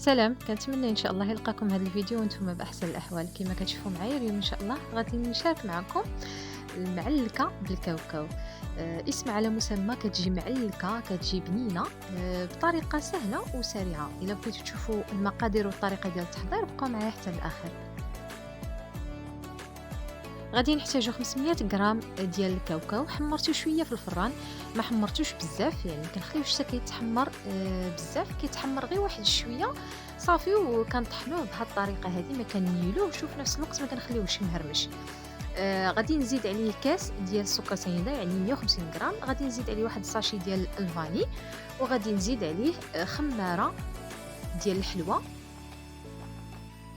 سلام، كنتمنى ان شاء الله يلقاكم هذا الفيديو وانتم باحسن الاحوال. كما كتشوفوا معايا اليوم ان شاء الله غادي نشارك معكم المعلكه بالكاوكاو. اسم على مسمى. كتجي معلكه، كتجي بنينه، بطريقه سهله وسريعه. الا بغيتوا تشوفوا المقادير والطريقه ديال التحضير بقاو معايا حتى الاخر. غادي نحتاجو 500 غرام ديال الكاوكاو. حمرتو شويه في الفران، ما حمرتوش بزاف، يعني كنخليوه حتى كيتحمر بزاف، كيتحمر غير واحد شويه صافي. وكنطحنوه بهذه الطريقه هذه، ما كنيلوش وفي نفس الوقت ما كنخليوهش مهرمش. غادي نزيد عليه كاس ديال السكر سنيده، يعني 150 غرام. غادي نزيد عليه واحد الساشي ديال الفاني، وغادي نزيد عليه خماره ديال الحلوى،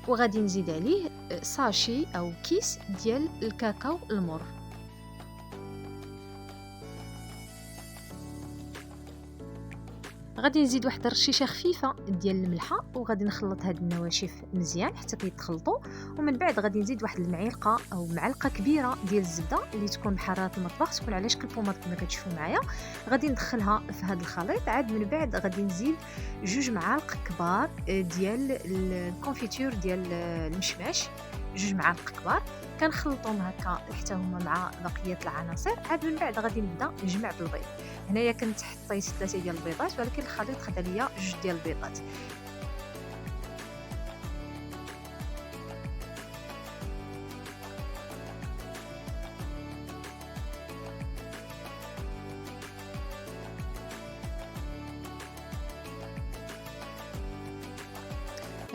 وغادي نزيد عليه ساشي او كيس ديال الكاكاو المر. غادي نزيد واحد الرشيشه خفيفه ديال الملحه، وغادي نخلط هاد النواشف مزيان حتى كيتخلطوا. ومن بعد غادي نزيد واحد المعلقه او معلقه كبيره ديال الزبده اللي تكون بحراره المطبخ، تكون على شكل بوماط كما كتشوفوا معايا. غادي ندخلها في هذا الخليط. عاد من بعد غادي نزيد 2 معالق كبار ديال الكونفيتور ديال المشماش، 2 معالق كبار. كنخلطهم هكا حتى هما مع بقيه العناصر. عاد من بعد غادي نبدا نجمع بالبيض. هنايا كنت حطيت 3 ديال البيضات، ولكن الخليط خدا ليا 2 ديال البيضات.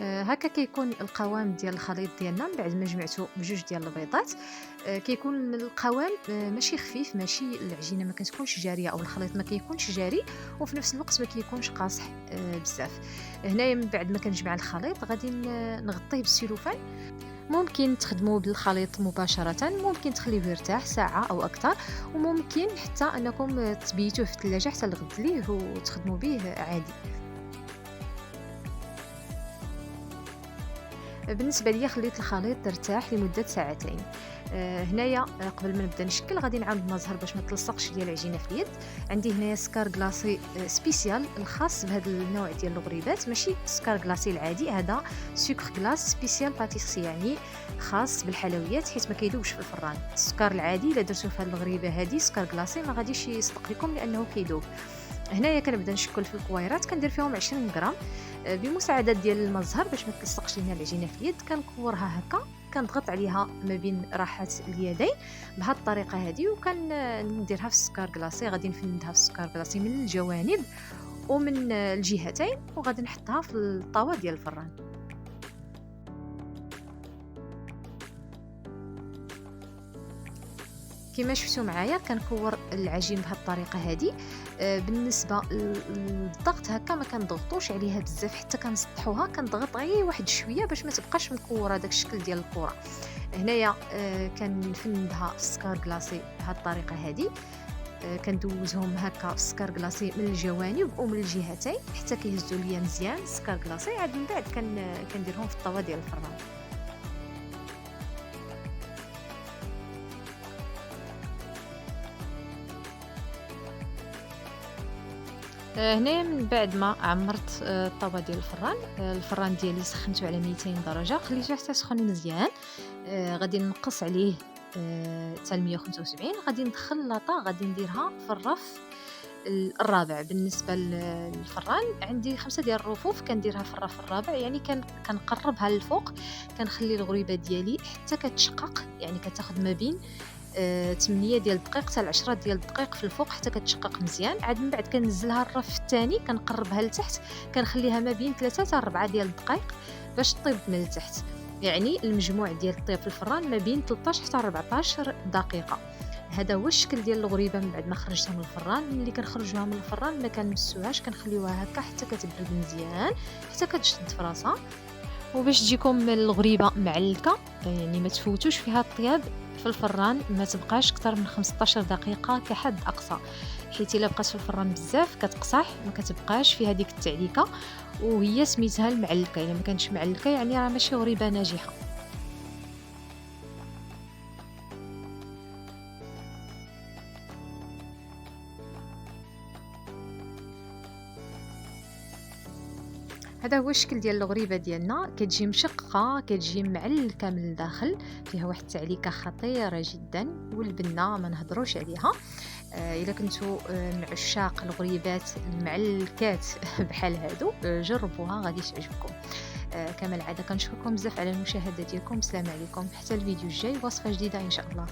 هكا كيكون القوام ديال الخليط ديالنا من بعد ما جمعته بجوج ديال البيضات. كيكون القوام ماشي خفيف، ماشي العجينه ما كتكونش جاريه او الخليط ما كيكونش جاري، وفي نفس الوقت ما كيكونش قاصح بزاف. هنايا من بعد ما كنجمع الخليط غادي نغطيه بالسيلوفان. ممكن تخدموا بالخليط مباشرة، ممكن تخليه يرتاح ساعة أو أكثر، وممكن حتى أنكم تبيتوه في الثلاجة حتى الغد ليه وتخدموا به عادي. بالنسبه ليا خليت الخليط ترتاح لمده ساعتين. هنايا قبل ما نبدا نشكل غادي نعاود نظهر باش ما تلصقش ديال العجينه في اليد. عندي هنايا سكار كلاصي سبيسيال الخاص بهذا النوع ديال الغريبات، ماشي سكار كلاصي العادي، هذا سكر كلاص سبيسيال باتيسري، يعني خاص بالحلويات حيت ما كيذوبش في الفران. السكر العادي الا درتو في هذه الغريبه هذه سكار كلاصي ما غاديش يصدق لكم لانه كيذوب. هنايا كنبدا نشكل في الكويرات، كندير فيهم 20 غرام بمساعده ديال الماء الزهر باش ما تلصقش لينا العجينه في اليد. كنكورها هكا، كنضغط عليها ما بين راحات اليدين بهذه الطريقه هذه، وكنديرها في السكر كلاصي. غادي نفندها في السكر كلاصي من الجوانب ومن الجهتين، وغادي نحطها في الطاوه ديال الفران. كما شفتوا معايا كنكور العجين بهذه الطريقه هذه. بالنسبه للضغط هكا ما كنضغطوش عليها بزاف حتى كنسطحوها، كنضغط غير واحد شويه باش ما تبقاش مكوره داك الشكل ديال الكره. هنايا كنفندها في السكر كلاصي بهذه الطريقه هذه. كندوزهم هكا في السكر كلاصي من الجوانب ومن الجهتين حتى كيهزوا ليا مزيان السكر كلاصي. عاد من بعد كنديرهم في الطاوه ديال الفران. هنايا من بعد ما عمرت الطاوة ديال الفران، الفران ديالي سخنته على 200 درجة، خليته حتى سخن مزيان. غادي نقص عليه حتى 175. غادي ندخل لاطا، غادي نديرها في الرف الرابع. بالنسبة للفران عندي 5 ديال الرفوف، كنديرها في الرف الرابع، يعني كنقربها للفوق. كنخلي الغريبة ديالي حتى كتشقق، يعني كتاخد ما بين 8 ديال الدقائق حتى 10 ديال الدقائق في الفوق حتى كتشقق مزيان. عاد من بعد كنزلها الرف الثاني، كنقربها لتحت، كنخليها ما بين 3 حتى 4 ديال الدقائق باش طيب من التحت. يعني المجموع ديال الطيب في الفران ما بين 13 حتى 14 دقيقة. هذا هو الشكل ديال الغريبه من بعد ما خرجتها من الفران. ملي كنخرجوها من الفران ما كنمسوهاش، كنخليوها هكا حتى كتبرد مزيان، حتى كتشد في راسها. وباش تجيكم الغريبه معلكه، يعني ما تفوتوش فيها الطياب في الفران، ما تبقاش اكثر من 15 دقيقه كحد اقصى، حيت الا بقات في الفران بزاف كتقصح، ما كتبقاش في هذيك التعليكه، وهي سميتها المعلكه. الا ما كانتش معلكه يعني راه ماشي غريبه ناجحه. هذا هو الشكل ديال الغريبه ديالنا، كتجي مشقه، كتجي معلكه من الداخل، فيها واحد التعليكه خطيره جدا، والبنه ما نهضروش عليها. الا كنتو من عشاق الغريبات المعلكات بحال هادو، جربوها غادي تعجبكم. كما العاده كنشكركم بزاف على المشاهده ديالكم. السلام عليكم، حتى الفيديو الجاي وصفه جديده ان شاء الله.